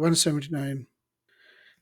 179।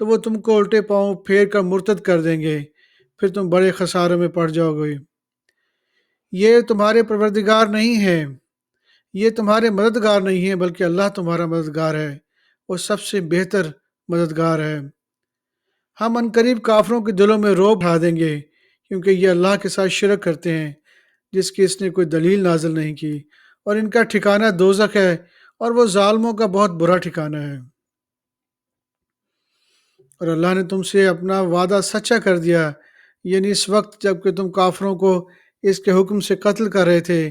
تو وہ تم کو الٹے پاؤں پھیر کر مرتد کر دیں گے، پھر تم بڑے خسارے میں پڑ جاؤ گے۔ یہ تمہارے پروردگار نہیں ہے، یہ تمہارے مددگار نہیں ہے، بلکہ اللہ تمہارا مددگار ہے، وہ سب سے بہتر مددگار ہے۔ ہم عنقریب کافروں کے دلوں میں رعب ڈھا دیں گے، کیونکہ یہ اللہ کے ساتھ شرک کرتے ہیں جس کی اس نے کوئی دلیل نازل نہیں کی، اور ان کا ٹھکانہ دوزخ ہے، اور وہ ظالموں کا بہت برا ٹھکانہ ہے۔ اور اللہ نے تم سے اپنا وعدہ سچا کر دیا، یعنی اس وقت جب کہ تم کافروں کو اس کے حکم سے قتل کر رہے تھے،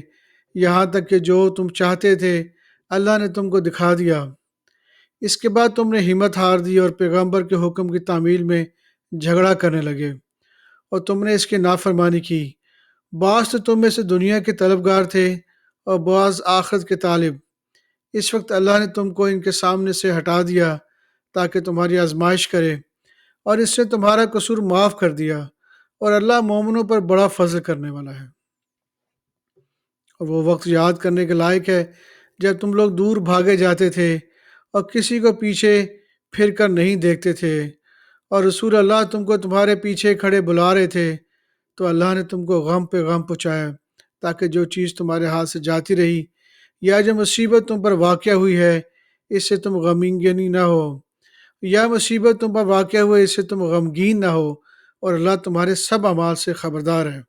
یہاں تک کہ جو تم چاہتے تھے اللہ نے تم کو دکھا دیا۔ اس کے بعد تم نے ہمت ہار دی اور پیغمبر کے حکم کی تعمیل میں جھگڑا کرنے لگے، اور تم نے اس کی نافرمانی کی۔ بعض تو تم میں سے دنیا کے طلبگار تھے اور بعض آخرت کے طالب۔ اس وقت اللہ نے تم کو ان کے سامنے سے ہٹا دیا تاکہ تمہاری آزمائش کرے، اور اس سے تمہارا قصور معاف کر دیا، اور اللہ مومنوں پر بڑا فضل کرنے والا ہے۔ اور وہ وقت یاد کرنے کے لائق ہے جب تم لوگ دور بھاگے جاتے تھے اور کسی کو پیچھے پھر کر نہیں دیکھتے تھے، اور رسول اللہ تم کو تمہارے پیچھے کھڑے بلا رہے تھے، تو اللہ نے تم کو غم پہ غم پہنچایا، تاکہ جو چیز تمہارے ہاتھ سے جاتی رہی یا جو مصیبت تم پر واقع ہوئی ہے اس سے تم غمگین نہ ہو، یا مصیبت تم پر واقع ہوئے اس سے تم غمگین نہ ہو، اور اللہ تمہارے سب اعمال سے خبردار ہے۔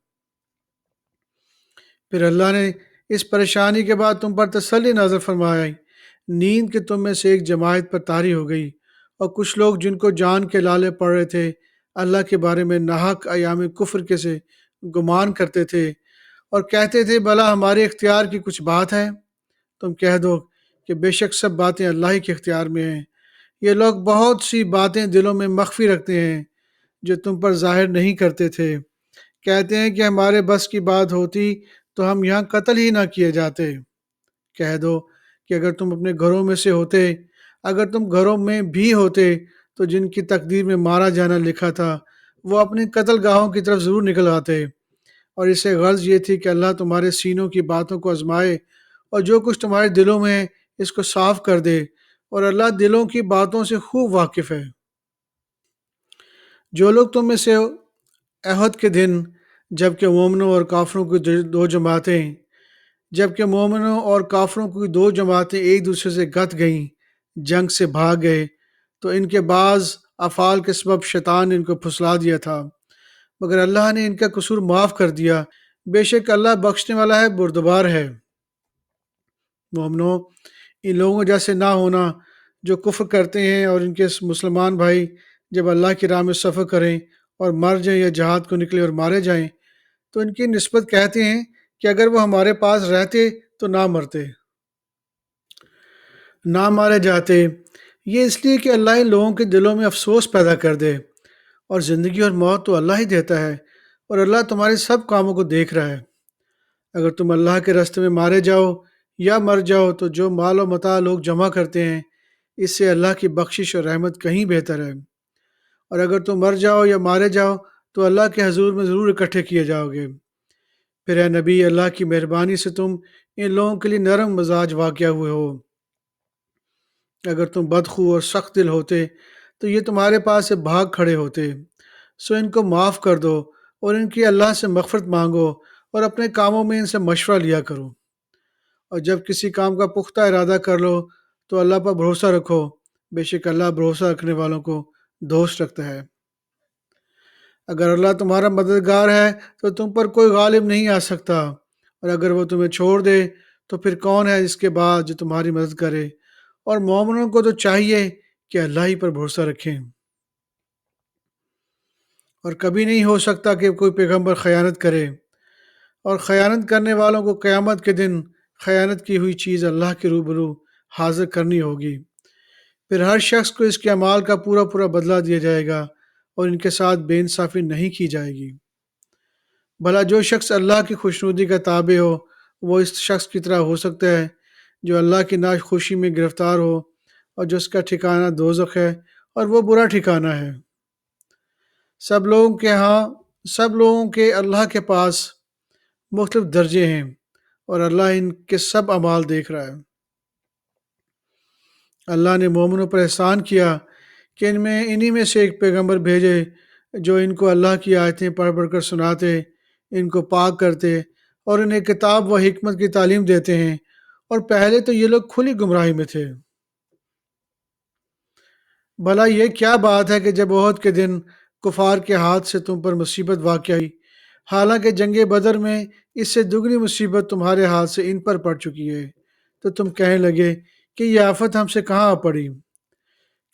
پھر اللہ نے اس پریشانی کے بعد تم پر تسلی نازل فرمائی، نیند کے تم میں سے ایک جماعت پر طاری ہو گئی، اور کچھ لوگ جن کو جان کے لالے پڑ رہے تھے اللہ کے بارے میں ناحق ایام کفر کے سے گمان کرتے تھے، اور کہتے تھے بھلا ہمارے اختیار کی کچھ بات ہے؟ تم کہہ دو کہ بے شک سب باتیں اللہ ہی کے اختیار میں ہیں۔ یہ لوگ بہت سی باتیں دلوں میں مخفی رکھتے ہیں جو تم پر ظاہر نہیں کرتے تھے، کہتے ہیں کہ ہمارے بس کی بات ہوتی تو ہم یہاں قتل ہی نہ کیے جاتے۔ کہہ دو کہ اگر تم اپنے گھروں میں سے ہوتے، اگر تم گھروں میں بھی ہوتے تو جن کی تقدیر میں مارا جانا لکھا تھا وہ اپنی قتل گاہوں کی طرف ضرور نکل آتے، اور اس سے غرض یہ تھی کہ اللہ تمہارے سینوں کی باتوں کو آزمائے اور جو کچھ تمہارے دلوں میں ہے اس کو صاف کر دے، اور اللہ دلوں کی باتوں سے خوب واقف ہے۔ جو لوگ تم میں سے احد کے دن جب کہ مومنوں اور کافروں کی دو جماعتیں ایک دوسرے سے گت گئیں، جنگ سے بھاگ گئے، تو ان کے بعض افعال کے سبب شیطان نے ان کو پھسلا دیا تھا، مگر اللہ نے ان کا قصور معاف کر دیا، بے شک اللہ بخشنے والا ہے، بردبار ہے۔ مومنوں، ان لوگوں جیسے نہ ہونا جو کفر کرتے ہیں، اور ان کے مسلمان بھائی جب اللہ کی راہ میں سفر کریں اور مر جائیں یا جہاد کو نکلے اور مارے جائیں تو ان کی نسبت کہتے ہیں کہ اگر وہ ہمارے پاس رہتے تو نہ مرتے، نہ مارے جاتے۔ یہ اس لیے کہ اللہ ان لوگوں کے دلوں میں افسوس پیدا کر دے، اور زندگی اور موت تو اللہ ہی دیتا ہے، اور اللہ تمہارے سب کاموں کو دیکھ رہا ہے۔ اگر تم اللہ کے راستے میں مارے جاؤ یا مر جاؤ تو جو مال و متاع لوگ جمع کرتے ہیں اس سے اللہ کی بخشش اور رحمت کہیں بہتر ہے، اور اگر تم مر جاؤ یا مارے جاؤ تو اللہ کے حضور میں ضرور اکٹھے کیے جاؤ گے۔ پھر اے نبی، اللہ کی مہربانی سے تم ان لوگوں کے لیے نرم مزاج واقع ہوئے ہو۔ اگر تم بدخو اور سخت دل ہوتے تو یہ تمہارے پاس سے بھاگ کھڑے ہوتے، سو ان کو معاف کر دو اور ان کی اللہ سے مغفرت مانگو، اور اپنے کاموں میں ان سے مشورہ لیا کرو، اور جب کسی کام کا پختہ ارادہ کر لو تو اللہ پر بھروسہ رکھو، بے شک اللہ بھروسہ رکھنے والوں کو دوست رکھتا ہے۔ اگر اللہ تمہارا مددگار ہے تو تم پر کوئی غالب نہیں آ سکتا، اور اگر وہ تمہیں چھوڑ دے تو پھر کون ہے اس کے بعد جو تمہاری مدد کرے؟ اور مومنوں کو تو چاہیے کہ اللہ ہی پر بھروسہ رکھیں، اور کبھی نہیں ہو سکتا کہ کوئی پیغمبر خیانت کرے، اور خیانت کرنے والوں کو قیامت کے دن خیانت کی ہوئی چیز اللہ کے روبرو حاضر کرنی ہوگی۔ پھر ہر شخص کو اس کے اعمال کا پورا پورا بدلہ دیا جائے گا، اور ان کے ساتھ بے انصافی نہیں کی جائے گی۔ بھلا جو شخص اللہ کی خوشنودی کا تابع ہو وہ اس شخص کی طرح ہو سکتا ہے جو اللہ کی ناخوشی میں گرفتار ہو، اور جس کا ٹھکانہ دوزخ ہے، اور وہ برا ٹھکانہ ہے۔ سب لوگوں کے اللہ کے پاس مختلف درجے ہیں، اور اللہ ان کے سب اعمال دیکھ رہا ہے۔ اللہ نے مومنوں پر احسان کیا کہ انہی میں سے ایک پیغمبر بھیجے جو ان کو اللہ کی آیتیں پڑھ پڑھ کر سناتے، ان کو پاک کرتے اور انہیں کتاب و حکمت کی تعلیم دیتے ہیں، اور پہلے تو یہ لوگ کھلی گمراہی میں تھے۔ بھلا یہ کیا بات ہے کہ جب احد کے دن کفار کے ہاتھ سے تم پر مصیبت واقع ہوئی، حالانکہ جنگ بدر میں اس سے دگنی مصیبت تمہارے ہاتھ سے ان پر پڑ چکی ہے، تو تم کہنے لگے کہ یہ آفت ہم سے کہاں آ پڑی؟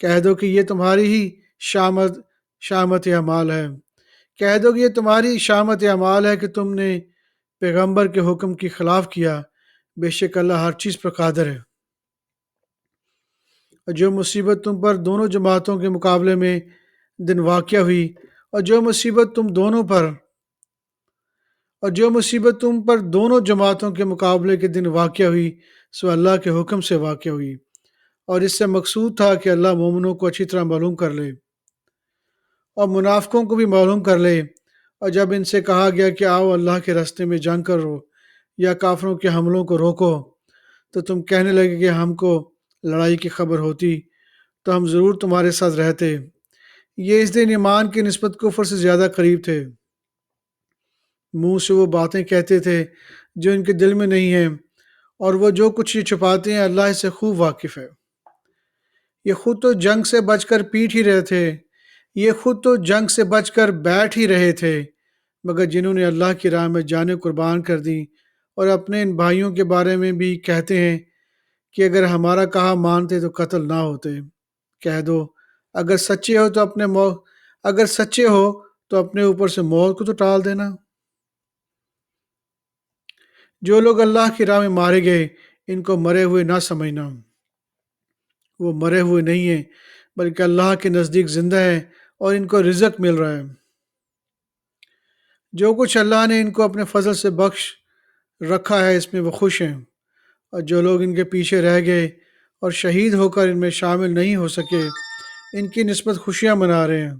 کہہ دو کہ یہ تمہاری ہی شامت اعمال ہے، کہہ دو کہ یہ تمہاری شامت اعمال ہے کہ تم نے پیغمبر کے حکم کی خلاف کیا، بے شک اللہ ہر چیز پر قادر ہے۔ اور جو مصیبت تم پر دونوں جماعتوں کے مقابلے میں دن واقع ہوئی، اور جو مصیبت تم پر دونوں جماعتوں کے مقابلے کے دن واقع ہوئی، سو اللہ کے حکم سے واقع ہوئی، اور اس سے مقصود تھا کہ اللہ مومنوں کو اچھی طرح معلوم کر لے اور منافقوں کو بھی معلوم کر لے۔ اور جب ان سے کہا گیا کہ آؤ اللہ کے راستے میں جنگ کرو یا کافروں کے حملوں کو روکو، تو تم کہنے لگے کہ ہم کو لڑائی کی خبر ہوتی تو ہم ضرور تمہارے ساتھ رہتے۔ یہ اس دن ایمان کی نسبت کفر سے زیادہ قریب تھے، منہ سے وہ باتیں کہتے تھے جو ان کے دل میں نہیں ہیں، اور وہ جو کچھ یہ چھپاتے ہیں اللہ اس سے خوب واقف ہے۔ یہ خود تو جنگ سے بچ کر بیٹھ ہی رہے تھے، مگر جنہوں نے اللہ کی راہ میں جانیں قربان کر دی اور اپنے ان بھائیوں کے بارے میں بھی کہتے ہیں کہ اگر ہمارا کہا مانتے تو قتل نہ ہوتے۔ کہہ دو اگر سچے ہو تو اپنے اوپر سے موت کو تو ٹال دینا۔ جو لوگ اللہ کی راہ میں مارے گئے ان کو مرے ہوئے نہ سمجھنا، وہ مرے ہوئے نہیں ہیں بلکہ اللہ کے نزدیک زندہ ہیں اور ان کو رزق مل رہا ہے۔ جو کچھ اللہ نے ان کو اپنے فضل سے بخش رکھا ہے اس میں وہ خوش ہیں، اور جو لوگ ان کے پیچھے رہ گئے اور شہید ہو کر ان میں شامل نہیں ہو سکے ان کی نسبت خوشیاں منا رہے ہیں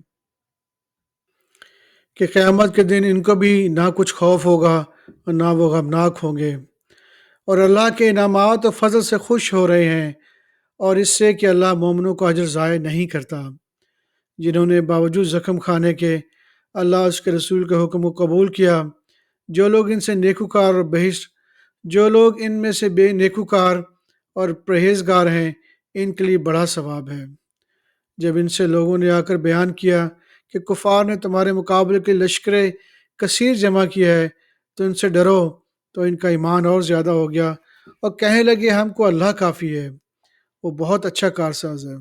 کہ قیامت کے دن ان کو بھی نہ کچھ خوف ہوگا اور نہ وہ غمناک ہوں گے، اور اللہ کے انعامات و فضل سے خوش ہو رہے ہیں، اور اس سے کہ اللہ مومنوں کو اجر ضائع نہیں کرتا۔ جنہوں نے باوجود زخم کھانے کے اللہ اس کے رسول کے حکم کو قبول کیا، جو لوگ ان میں سے بے نیکوکار اور پرہیزگار ہیں ان کے لیے بڑا ثواب ہے۔ جب ان سے لوگوں نے آ کر بیان کیا کہ کفار نے تمہارے مقابلے کے لشکر کثیر جمع کیا ہے تو ان سے ڈرو، تو ان کا ایمان اور زیادہ ہو گیا اور کہنے لگے ہم کو اللہ کافی ہے، وہ بہت اچھا کارساز ہے۔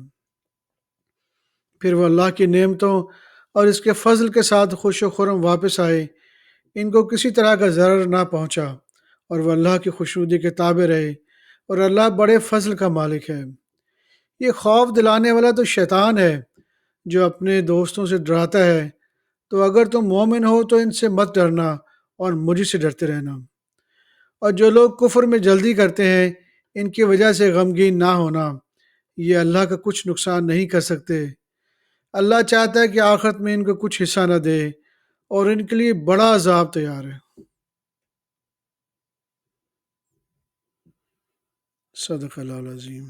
پھر وہ اللہ کی نعمتوں اور اس کے فضل کے ساتھ خوش و خرم واپس آئے، ان کو کسی طرح کا ضرر نہ پہنچا، اور وہ اللہ کی خوشنودی کے تابع رہے، اور اللہ بڑے فضل کا مالک ہے۔ یہ خوف دلانے والا تو شیطان ہے جو اپنے دوستوں سے ڈراتا ہے، تو اگر تم مومن ہو تو ان سے مت ڈرنا اور مجھ سے ڈرتے رہنا۔ اور جو لوگ کفر میں جلدی کرتے ہیں ان کی وجہ سے غمگین نہ ہونا، یہ اللہ کا کچھ نقصان نہیں کر سکتے۔ اللہ چاہتا ہے کہ آخرت میں ان کو کچھ حصہ نہ دے اور ان کے لیے بڑا عذاب تیار ہے۔ صدق اللہ العظیم۔